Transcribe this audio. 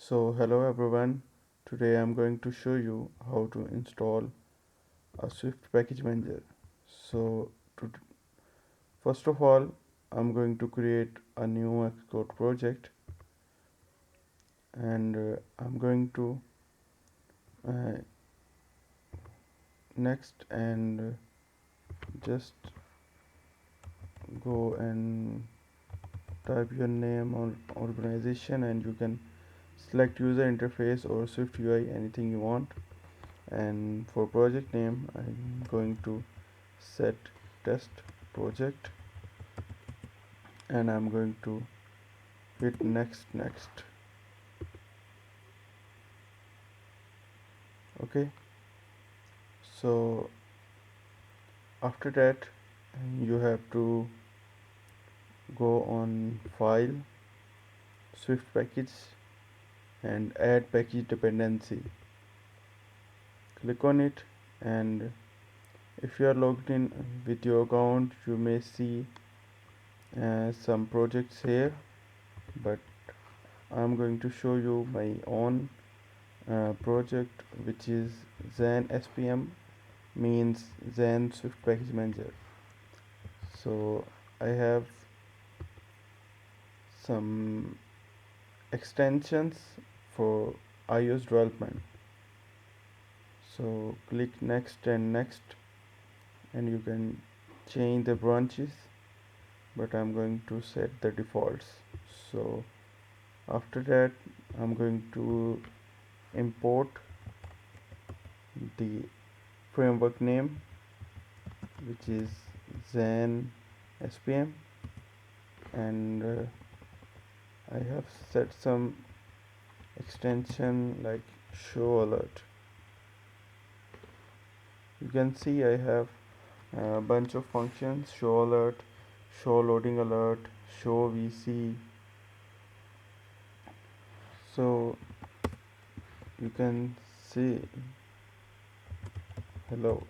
So hello everyone, today I'm going to show you how to install a Swift package manager. So to, first of all, I'm going to create a new Xcode project and I'm going to uh, next and just go and type your name or organization, and you can select user interface or Swift UI, anything you want. And for project name I'm going to set test project, and I'm going to hit next. Okay, so after that you have to go on file, Swift package, and add package dependency. Click on it, and if you are logged in with your account you may see some projects here, but I'm going to show you my own project, which is Zen SPM, means Zen Swift Package Manager. So I have some extensions for iOS development. So click next, and you can change the branches, but I'm going to set the defaults. So after that I'm going to import the framework name, which is Zen SPM, and I have set some extension like show alert. You can see I have a bunch of functions: show alert, show loading alert, show VC. So you can see, hello.